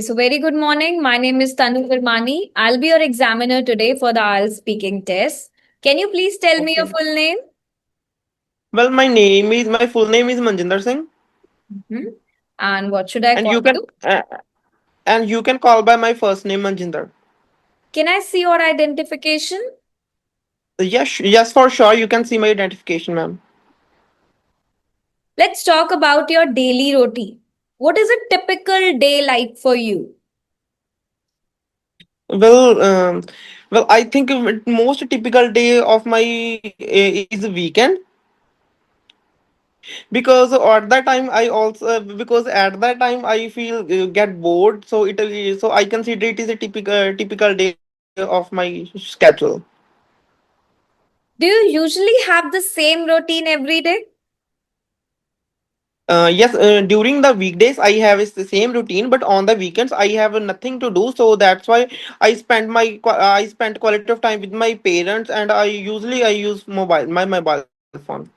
So very good morning. My name is Tanu Virmani. I'll be your examiner today for the IELTS Speaking Test. Can you please tell me your Okay. full name? Well, my full name is Manjinder Singh, Mhm. And what should I and call you can you? call by my first name Manjinder. Can I see your identification? Yes, for sure. You can see my identification, ma'am. Let's talk about your daily routine. What is a typical day like for you? Well, I think most typical day of my is a weekend because at that time at that time I feel get bored, so I consider it is a typical day of my schedule. Do you usually have the same routine every day? Yes, during the weekdays I have is the same routine, but on the weekends I have nothing to do, so that's why I spend quality of time with my parents, and I use my mobile phone.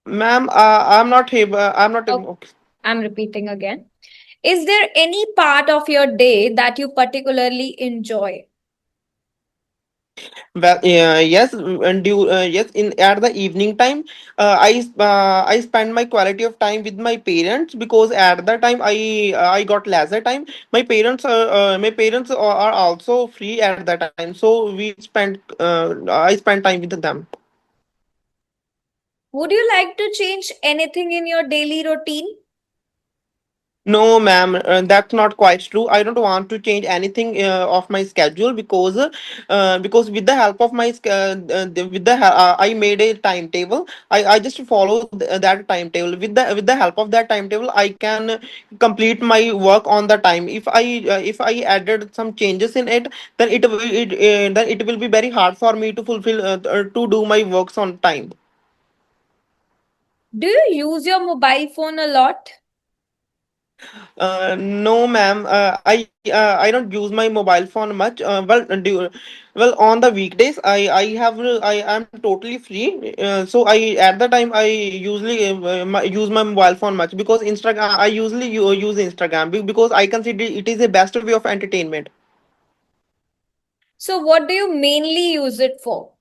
Ma'am, I'm not Okay, okay. I'm repeating again. Is there any part of your day that you particularly enjoy? Well, yes, yes. In at the evening time, I spend my quality of time with my parents because at that time I got leisure time. My parents are also free at that time, so I spend time with them. Would you like to change anything in your daily routine? No, ma'am, that's not quite true. I don't want to change anything of my schedule because with the help of I made a timetable. I just follow that timetable. With the help of that timetable, I can complete my work on the time. If I added some changes in it, then it will be very hard for me to do my works on time. Do you use your mobile phone a lot? No, ma'am. I don't use my mobile phone much. Well, on the weekdays, I am totally free. So at the time I usually use my mobile phone much because Instagram. I usually use Instagram because I consider it is the best way of entertainment. So, what do you mainly use it for?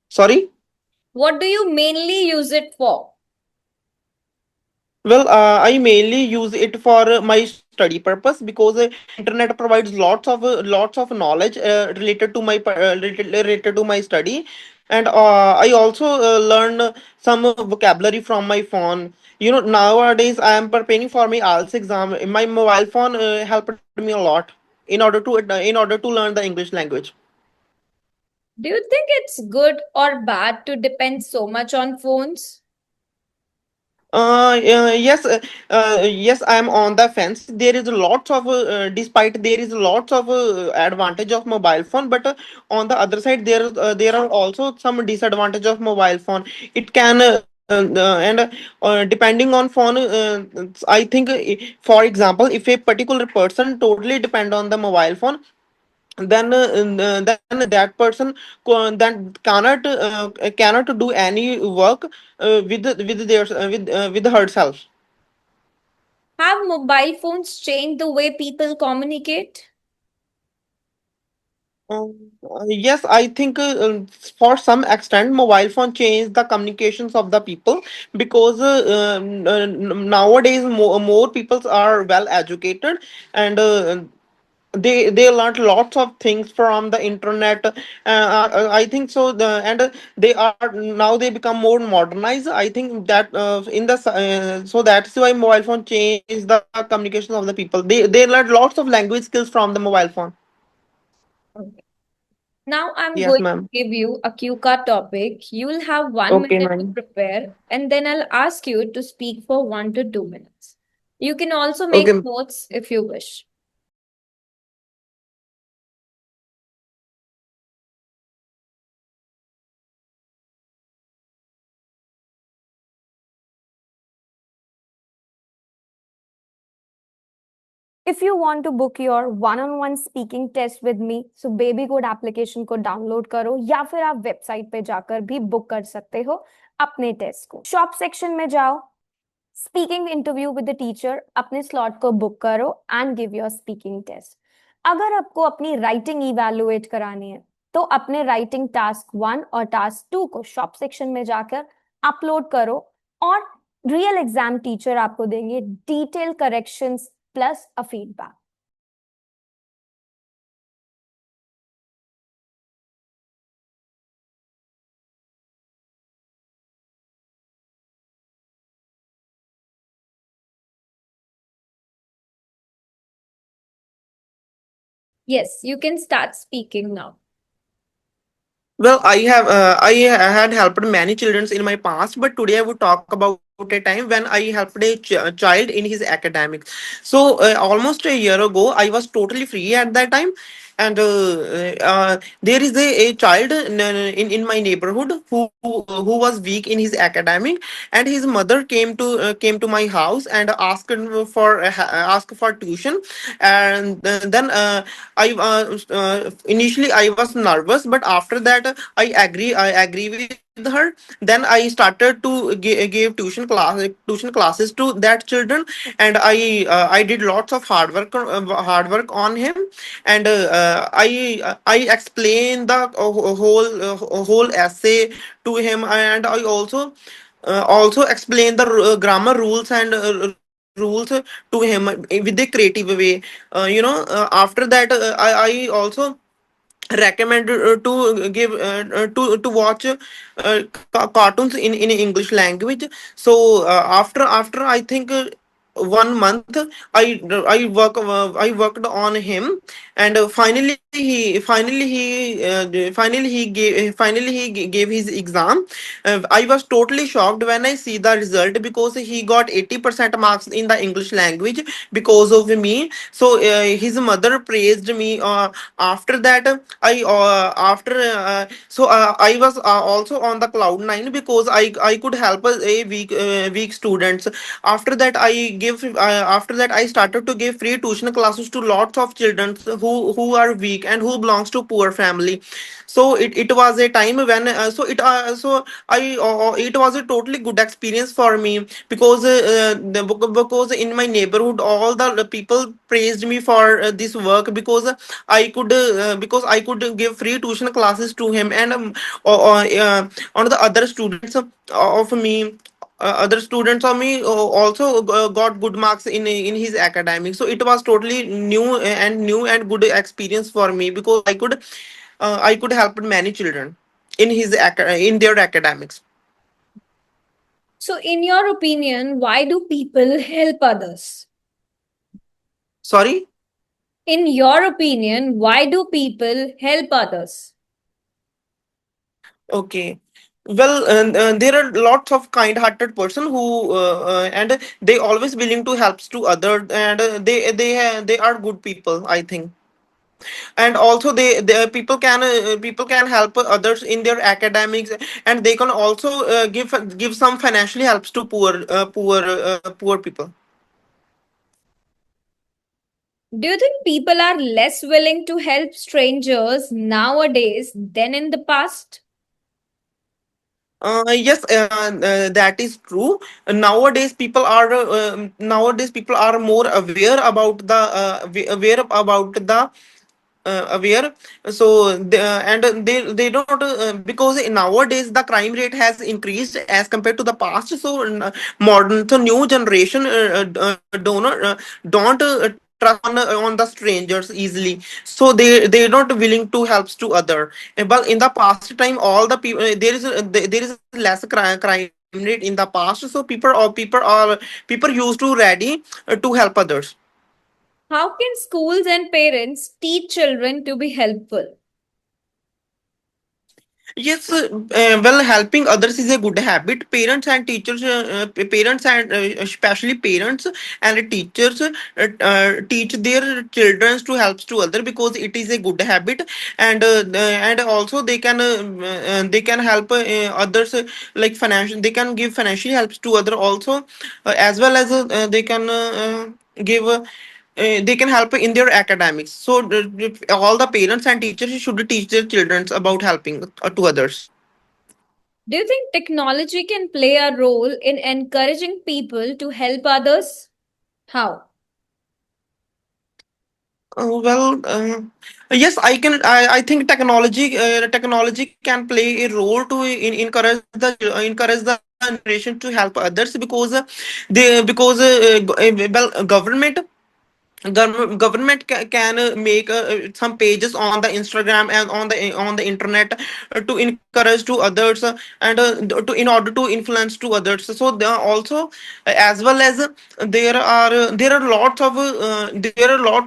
Sorry. What do you mainly use it for? Well, I mainly use it for my study purpose because internet provides lots of knowledge related to my study, and I also learn some vocabulary from my phone. You know, nowadays I am preparing for my IELTS exam. My mobile phone helped me a lot in order to learn the English language. Do you think it's good or bad to depend so much on phones? yes, I am on the fence. There is lots of, despite there is lots of advantage of mobile phone, but on the other side, there are also some disadvantage of mobile phone. It can depending on phone, I think, for example, if a particular person totally depend on the mobile phone, then that person then cannot do any work with herself. Have mobile phones changed the way people communicate? Yes, I think for some extent, mobile phone changed the communications of the people because nowadays more people are well educated, and they learned lots of things from the internet. I think so. They are now they become more modernized. I think that so that's why mobile phone changed the communication of the people. They learned lots of language skills from the mobile phone. Okay. Now I'm Yes, going to ma'am. give you a cue card topic. You will have 1 minute Okay, to ma'am. prepare, and then I'll ask you to speak for 1 to 2 minutes. You can also make Okay. notes if you wish. If you want to book your one-on-one speaking test with me, so baby code application को download करो या फिर आप website पे जाकर भी book कर सकते हो अपने टेस्ट को। शॉप सेक्शन में जाओ, speaking interview with the teacher, अपने स्लॉट को बुक करो and give your speaking test. अगर आपको अपनी राइटिंग इवैल्यूएट करानी है तो अपने राइटिंग टास्क 1 और टास्क 2 को शॉप सेक्शन में जाकर अपलोड करो, और रियल एग्जाम टीचर आपको देंगे detail corrections plus a feedback. Yes, you can start speaking now. Well, I had helped many children in my past, but today I would talk about a time when I helped a child in his academics. So almost a year ago, I was totally free at that time, and there is a child in my neighborhood who was weak in his academic, and his mother came to my house and asked for tuition, and then initially I was nervous, but after that I agree with her. Then I started to give tuition classes to that children, and I did lots of hard work on him, and I explained the whole essay to him, and I also explained the grammar rules and rules to him with a creative way. After that, I also recommend to watch cartoons in English language. So after I think 1 month, I worked on him, and finally he gave his exam. I was totally shocked when I see the result, because he got 80% marks in the English language because of me. So his mother praised me. After that, I was also on the cloud nine, because I could help a weak students. After that I started to give free tuition classes to lots of children who are weak and who belongs to poor family. So it was a time when so I it was a totally good experience for me, because because in my neighborhood all the people praised me for this work, because I could give free tuition classes to him, and on the other students of me other students of me also got good marks in his academics. So it was totally new and good experience for me, because I could help many children in their academics. So, in your opinion, why do people help others? Sorry. In your opinion, why do people help others? Okay. Well, there are lots of kind-hearted person who and they always willing to helps to other, and they are good people, I think. And also people can help others in their academics, and they can also give some financially helps to poor people. Do you think people are less willing to help strangers nowadays than in the past? Yes, that is true. Nowadays people are more aware about the aware. So they don't because nowadays the crime rate has increased as compared to the past. So new generation don't trust on the strangers easily, so they not willing to helps to other. But in the past time, all the people, there is less crime rate in the past, so people used to ready to help others. How can schools and parents teach children to be helpful? Yes, well, helping others is a good habit. Parents and especially parents and teachers teach their children to help to other, because it is a good habit, and also they can help others, like financial. They can give financial helps to other also, as well as they can give. They can help in their academics. So all the parents and teachers should teach their children about helping to others. Do you think technology can play a role in encouraging people to help others? How? Well, yes, I think technology can play a role to encourage the generation to help others because government can make some pages on the Instagram and on the internet to encourage to others to in order to influence to others. So there are also as well as there are lots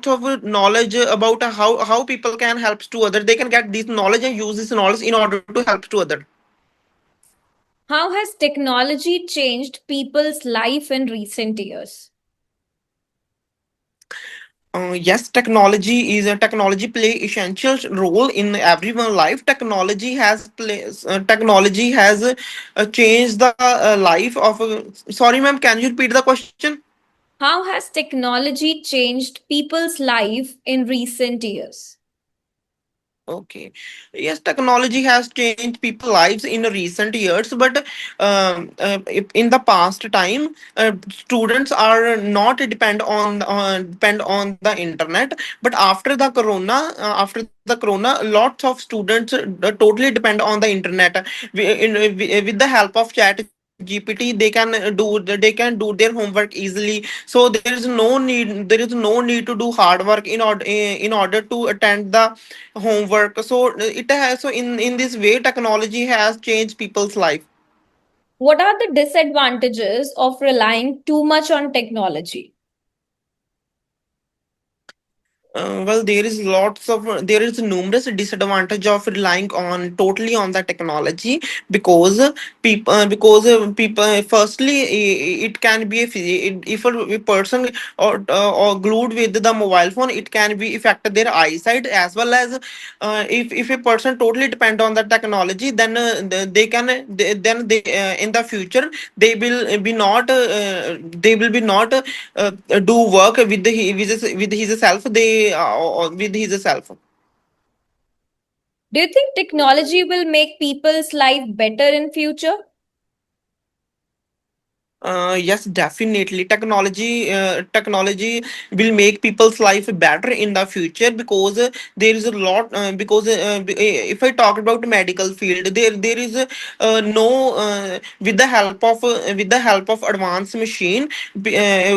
of knowledge about how people can help to others. They can get this knowledge and use this knowledge in order to help to others. How has technology changed people's life in recent years? Yes, technology play essential role in everyone's life. Technology has changed the life of. Sorry, ma'am. Can you repeat the question? How has technology changed people's life in recent years? Okay. Yes, technology has changed people's lives in recent years, but in the past time, students are not depend on the internet. But after the corona, lots of students totally depend on the internet. With the help of chat GPT, they can do their homework easily. So there is no need to do hard work in order to attend the homework. So in this way technology has changed people's life. What are the disadvantages of relying too much on technology? Well, there is numerous disadvantage of relying on totally on the technology because people firstly it can be if a person or glued with the mobile phone, it can be affect their eyesight as well as if a person totally depend on the technology, then they can then they in the future they will be not do work with his self they with his self. Do you think technology will make people's life better in future? Yes, definitely. Technology will make people's life better in the future because there is a lot. Because if I talk about medical field, there is no with the help of advanced machine,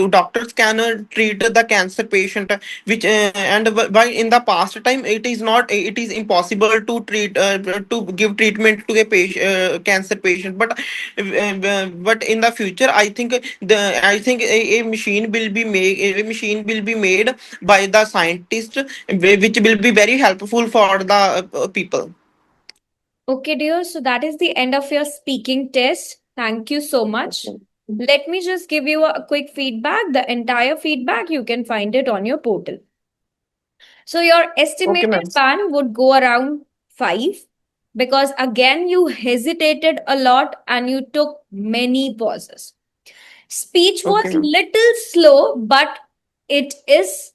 doctors can treat the cancer patient, which and why in the past time it is impossible to treat to give treatment to a cancer patient, but in the future I think a machine will be made by the scientist which will be very helpful for the people. Okay, dear. So that is the end of your speaking test. Thank you so much. Let me just give you a quick feedback. The entire feedback, you can find it on your portal. So your Okay, ma'am. estimated band would go around 5 because again you hesitated a lot and you took many pauses. Speech was Okay, ma'am. little slow, but it is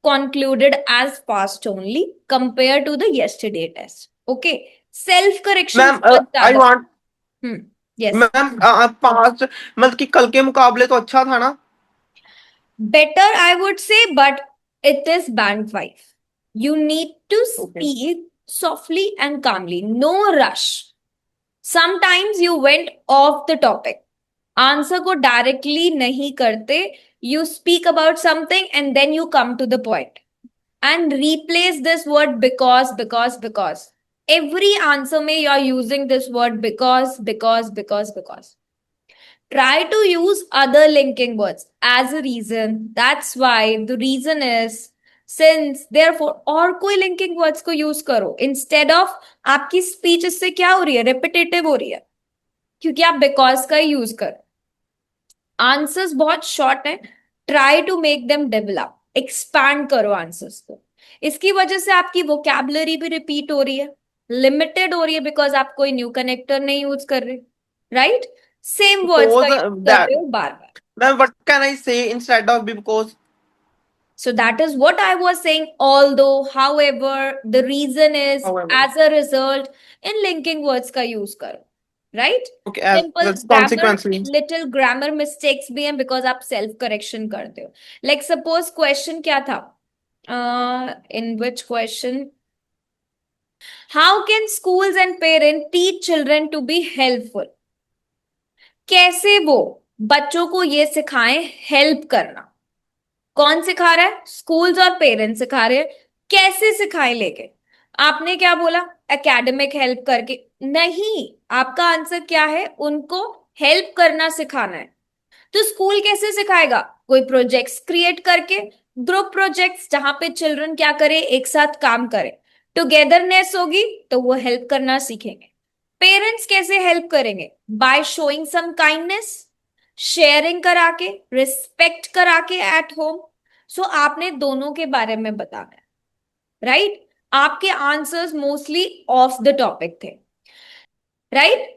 concluded as fast only compared to the yesterday test. Okay. Self correction ma'am बहुत आई ज्यादा. Want Hmm. Yes. Ma'am past मतलब कि कल के मुकाबले तो अच्छा था ना. Better, I would say, but it is band 5. You need to Okay. speak softly and calmly. No rush. Sometimes you went off the topic. Answer को directly नहीं करते. You speak about something and then you come to the point. And replace this word because. Every answer may you are using this word because. Try to use other linking words as a reason. That's why the reason is since therefore और कोई linking words को use करो instead of आपकी speech इससे क्या हो रही है repetitive हो रही है क्योंकि आप because का use करो. Answers बहुत short हैं. Try to make them develop. Expand करो answers को. इसकी वजह से आपकी vocabulary भी repeat हो रही है. Limited हो रही है because आप कोई new connector नहीं use कर रहे. Right? Same words का Suppose use कर that रहे हो बार बार. ma'am, what can I say instead of because. So that is what I was saying. Although, however, the reason is However. as a result in linking words का use करो. Right. Okay, simple as grammar, consequently. Little grammar mistakes भी हैं because आप self correction करते हो। Like suppose question क्या था, in which question, how can schools and parent teach children to be helpful. कैसे वो बच्चों को ये सिखाएं हेल्प करना। कौन सिखा रहा है, स्कूल्स और पेरेंट्स सिखा रहे हैं। कैसे सिखाएं लेके, आपने क्या बोला, एकेडमिक हेल्प करके। नहीं, आपका आंसर क्या है, उनको हेल्प करना सिखाना है। तो स्कूल कैसे सिखाएगा, कोई प्रोजेक्ट्स क्रिएट करके, ग्रुप प्रोजेक्ट्स जहां पे चिल्ड्रन क्या करे, एक साथ काम करे, टुगेदरनेस होगी तो वो हेल्प करना सीखेंगे। पेरेंट्स कैसे हेल्प करेंगे, by showing some kindness, sharing करा के, रिस्पेक्ट करा के एट होम। सो आपने दोनों के बारे में बताना है, राइट। आपके answers mostly of the topic थे, राइट।